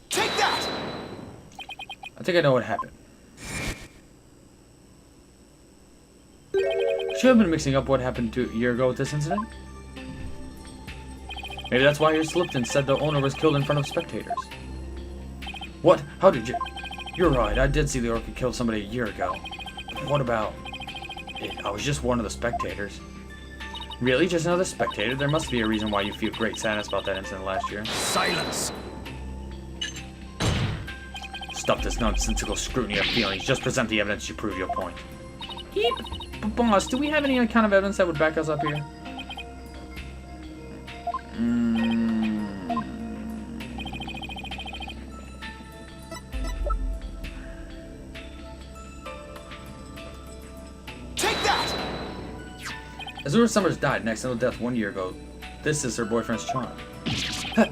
Take that! I think I know what happened. Should have been mixing up what happened a year ago with this incident. Maybe that's why you slipped and said the owner was killed in front of spectators. What? How did you... You're right, I did see the orca kill somebody a year ago. What about... I was just one of the spectators. Really? Just another spectator? There must be a reason why you feel great sadness about that incident last year. Silence! Stop this nonsensical scrutiny of feelings. Just present the evidence to prove your point. Boss, do we have any kind of evidence that would back us up here? Take that! Azura Summers died an accidental death 1 year ago. This is her boyfriend's charm.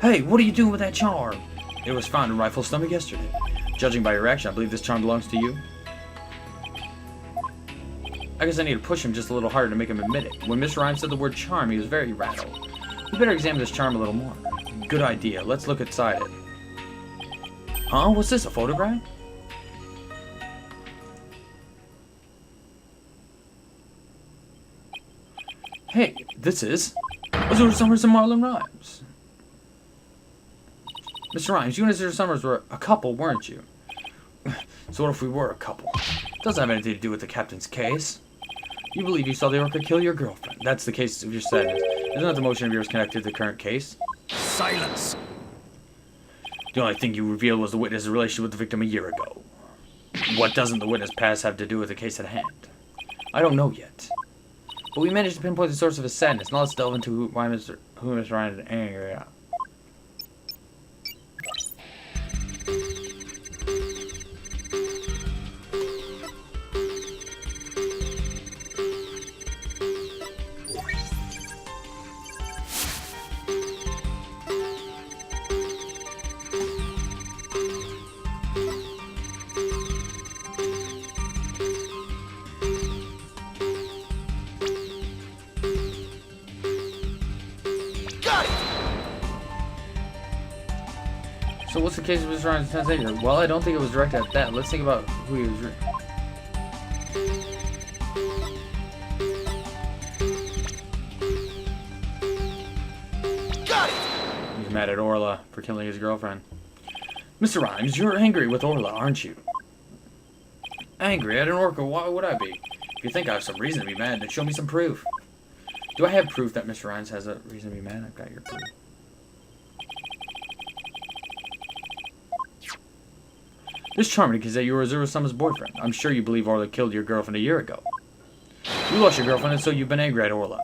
Hey, what are you doing with that charm? It was found in Rifle's stomach yesterday. Judging by your reaction, I believe this charm belongs to you. I guess I need to push him just a little harder to make him admit it. When Mr. Rimes said the word charm, he was very rattled. We better examine this charm a little more. Good idea. Let's look inside it. Huh? What's this? A photograph? Hey, this is Azura Summers and Marlon Rimes. Mr. Rimes, you and Azura Summers were a couple, weren't you? So what if we were a couple? Doesn't have anything to do with the captain's case. You believe you saw the orca kill your girlfriend. That's the case of your sadness. Isn't that the motion of yours connected to the current case? Silence! The only thing you revealed was the witness' relationship with the victim a year ago. What doesn't the witness past have to do with the case at hand? I don't know yet. But we managed to pinpoint the source of his sadness. Now let's delve into who Mr. Ryan is angry at. So what's the case of Mr. Ryan's translator? Well, I don't think it was directed at that. Let's think about who he was. Got it! He's mad at Orla for killing his girlfriend. Mr. Rimes, you're angry with Orla, aren't you? Angry at an orca? Why would I be? If you think I have some reason to be mad, then show me some proof. Do I have proof that Mr. Rimes has a reason to be mad? I've got your proof. This charming is that you were Azura Summers' boyfriend. I'm sure you believe Orla killed your girlfriend a year ago. You lost your girlfriend, and so you've been angry at Orla.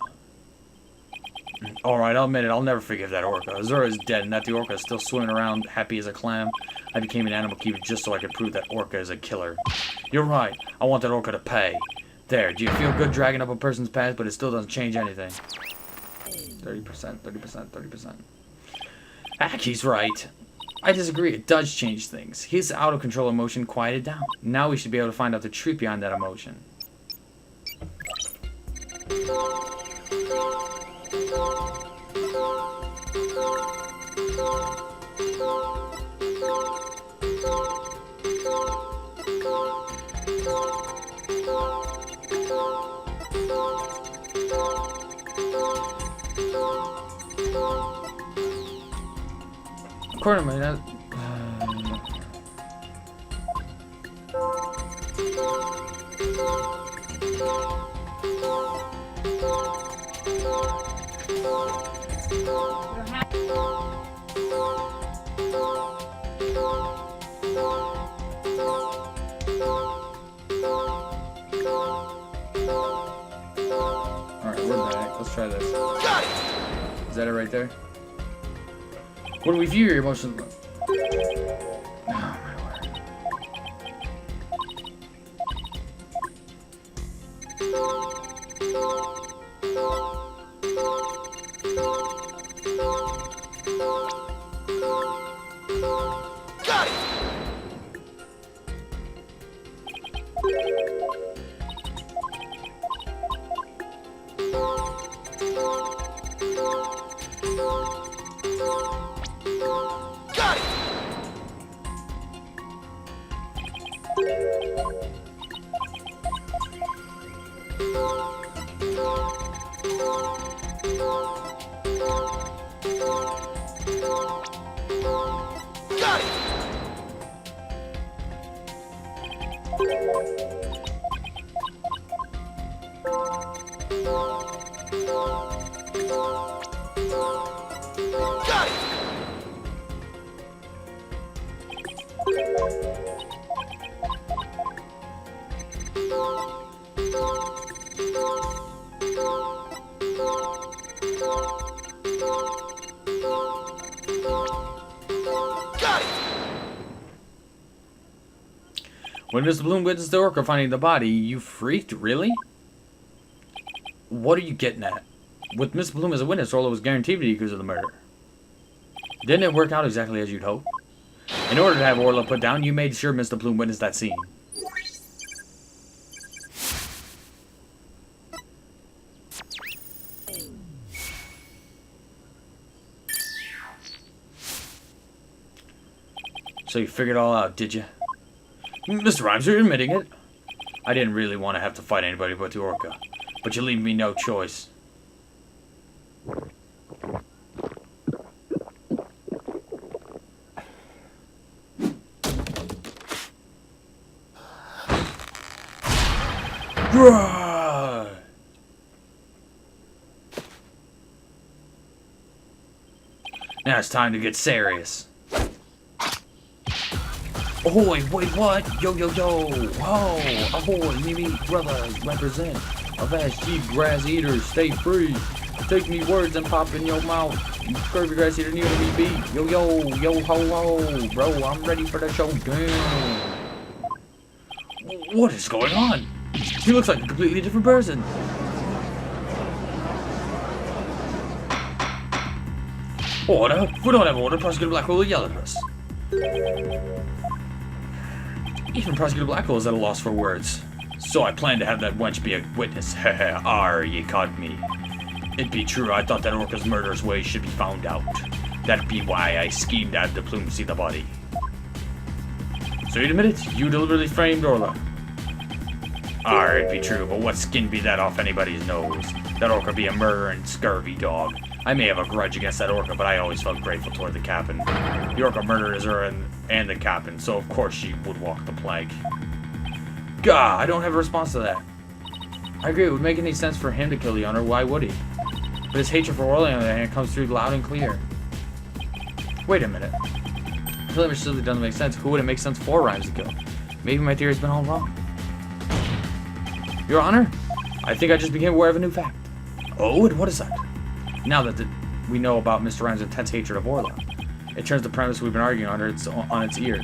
Alright, I'll admit it. I'll never forgive that orca. Azura is dead, and that the orca is still swimming around happy as a clam. I became an animal keeper just so I could prove that orca is a killer. You're right. I want that orca to pay. There, do you feel good dragging up a person's past, but it still doesn't change anything? 30%, 30%, 30%. He's right. I disagree. It does change things. His out-of-control emotion quieted down. Now we should be able to find out the truth behind that emotion. According to me, that... Alright, we're back. Let's try this. Got it! Is that it right there? When we view your emotions... Oh, my word. Got it! Got it! Got it! Got it! When Mr. Bloom witnessed the orca finding the body, you freaked? Really? What are you getting at? With Mr. Bloom as a witness, Orla was guaranteed to be accused of the murder. Didn't it work out exactly as you'd hoped? In order to have Orla put down, you made sure Mr. Bloom witnessed that scene. So you figured it all out, did you? Mr. Rimes, you're admitting it. I didn't really want to have to fight anybody but the orca, but you leave me no choice. Now it's time to get serious. Ahoy, wait, what? Yo, yo, yo. Whoa, ahoy, me brothers, represent. A vast cheap grass eaters, stay free. Take me words and pop in your mouth. You curvy grass eater near me beat. Yo, yo, yo, ho, ho. Bro, I'm ready for the show. Damn. What is going on? He looks like a completely different person. Order? If we don't have order, Prosecutor Blackwell will yell at us. Even Prosecutor Blackwell is at a loss for words. So I plan to have that wench be a witness. Heh arr, ye caught me. It be true, I thought that orca's murderous ways should be found out. That be why I schemed to have the Plume see the body. So you admit it? You deliberately framed Orla. Arr, it be true, but what skin be that off anybody's nose? That orca be a murdering, scurvy dog. I may have a grudge against that orca, but I always felt grateful toward the captain. The orca murdered her and the captain, so of course she would walk the plank. Gah, I don't have a response to that. I agree, it would make any sense for him to kill the owner, why would he? But his hatred for Orla, on the other hand, comes through loud and clear. Wait a minute. I feel like it simply doesn't make sense. Who would it make sense for Rimes to kill? Maybe my theory's been all wrong. Your Honor, I think I just became aware of a new fact. Oh, and what is that? Now that we know about Mr. Rimes' intense hatred of Orla, it turns the premise we've been arguing on its ear.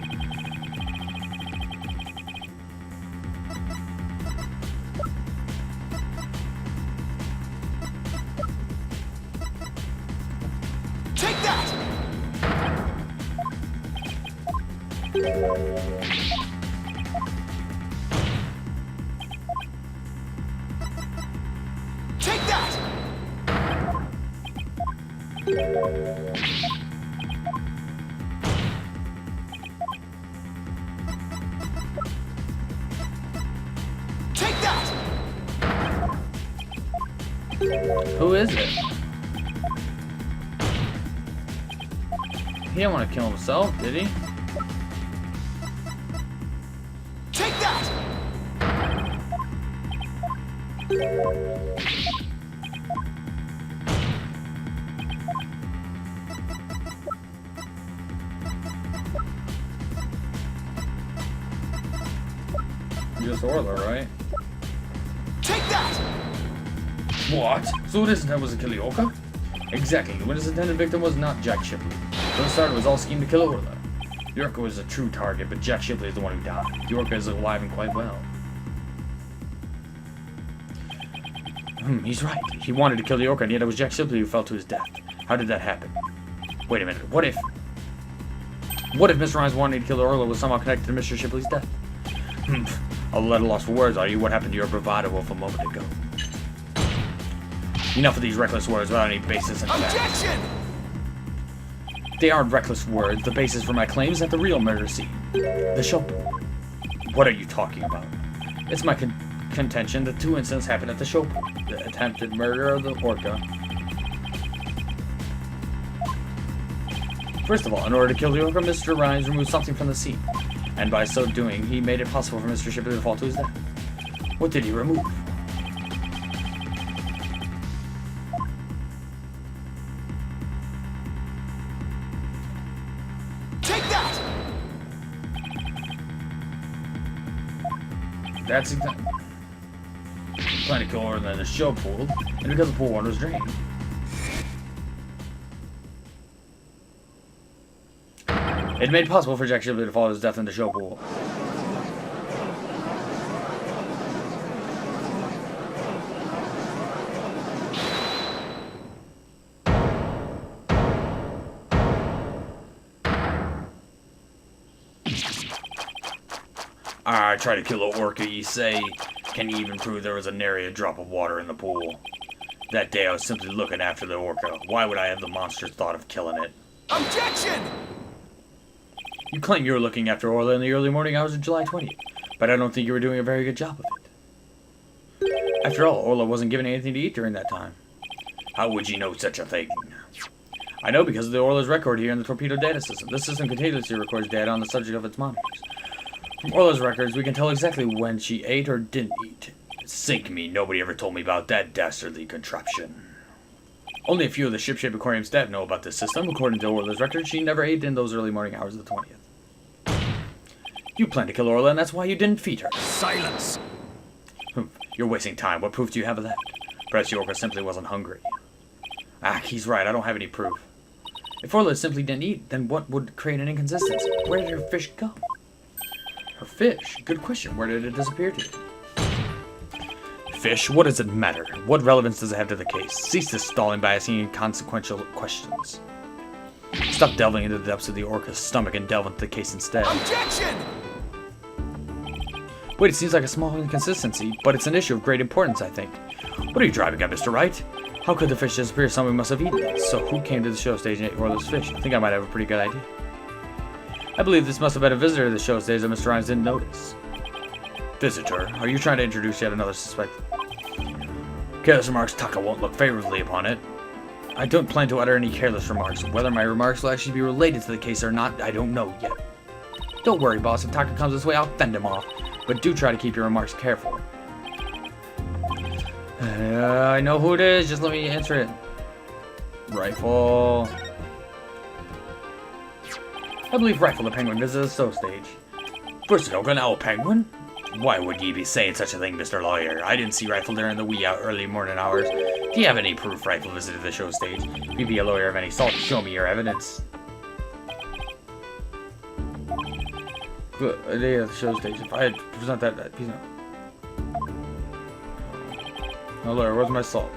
Take that! Take that! Take that! Who is it? He didn't want to kill himself, did he? Take that! Just Orla, right? Take that! What? So his intent was to kill the orca? Exactly. When his intended victim was not Jack Shipley. From the start, it was all schemed to kill Orla. The orca was a true target, but Jack Shipley is the one who died. The orca is alive and quite well. He's right. He wanted to kill the orca, and yet it was Jack Shipley who fell to his death. How did that happen? Wait a minute. What if Mr. Rimes wanting to kill Orla was somehow connected to Mr. Shipley's death? A little lost for words, are you? What happened to your bravado a moment ago? Enough of these reckless words without any basis in fact. Objection! They aren't reckless words. The basis for my claim is at the real murder scene. The show. What are you talking about? It's my contention that two incidents happened at the show. The attempted murder of the orca First of all, in order to kill the orca, Mr. Rimes removed something from the scene, and by so doing, he made it possible for Mr. Shipley to fall to his death. What did he remove? Take that! That's exactly. Plan to kill her than the show pool, and because the pool water was drained. It made it possible for Jack Shipley to fall to his death in the show pool. I tried to kill an orca, you say? Can you even prove there was a nary a drop of water in the pool? That day I was simply looking after the orca. Why would I have the monstrous thought of killing it? Objection! You claim you were looking after Orla in the early morning hours of July 20th, but I don't think you were doing a very good job of it. After all, Orla wasn't given anything to eat during that time. How would you know such a thing? I know because of the Orla's record here in the torpedo data system. This system continuously records data on the subject of its monitors. From Orla's records, we can tell exactly when she ate or didn't eat. Sink me, nobody ever told me about that dastardly contraption. Only a few of the ship-shape aquarium staff know about this system. According to Orla's record, she never ate in those early morning hours of the 20th. You planned to kill Orla, and that's why you didn't feed her. Silence! You're wasting time. What proof do you have of that? Perhaps the orca simply wasn't hungry. Ah, he's right. I don't have any proof. If Orla simply didn't eat, then what would create an inconsistency? Where did her fish go? Her fish? Good question. Where did it disappear to? Fish? What does it matter? What relevance does it have to the case? Cease this stalling by asking inconsequential questions. Stop delving into the depths of the orca's stomach and delve into the case instead. Objection! Wait, it seems like a small inconsistency, but it's an issue of great importance, I think. What are you driving at, Mr. Wright? How could the fish disappear? Someone must have eaten it. So who came to the show stage and ate Orla's fish? I think I might have a pretty good idea. I believe this must have been a visitor to the show stage that Mr. Rimes didn't notice. Visitor? Are you trying to introduce yet another suspect? Careless remarks, Taka won't look favorably upon it. I don't plan to utter any careless remarks. Whether my remarks will actually be related to the case or not, I don't know yet. Don't worry, boss. If Taka comes this way, I'll fend him off. But do try to keep your remarks careful. I know who it is. Just let me answer it. Rifle. I believe Rifle the Penguin visited the show stage. First of all, an owl penguin? Why would ye be saying such a thing, Mr. Lawyer? I didn't see Rifle during the wee early morning hours. Do you have any proof Rifle visited the show stage? If you be a lawyer of any sort, show me your evidence. Good. A day at the show stage. If I had present that piece of... Oh, lawyer, where's my salt?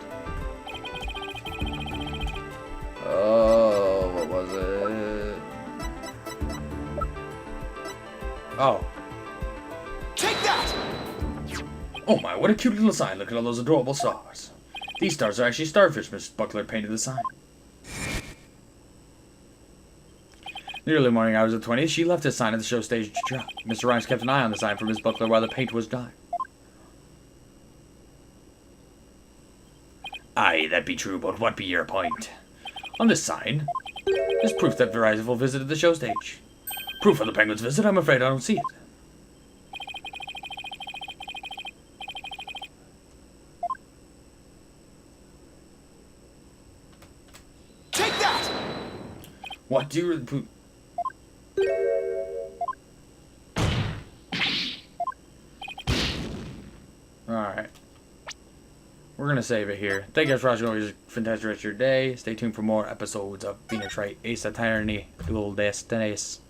Oh, what was it? Oh. Take that! Oh my, what a cute little sign. Look at all those adorable stars. These stars are actually starfish. Miss Buckler painted the sign. In the early morning hours of the 20th, she left his sign at the show stage to dry. Mr. Rimes kept an eye on the sign for Miss Buckler while the paint was drying. Aye, that be true, but what be your point? On this sign, there's proof that Rifle visited the show stage. Proof of the penguin's visit? I'm afraid I don't see it. Take that! What do you... Alright. We're going to save it here. Thank you guys for watching. Always a fantastic rest of your day. Stay tuned for more episodes of Phoenix Wright, Ace of Tyranny, Dual Destinies.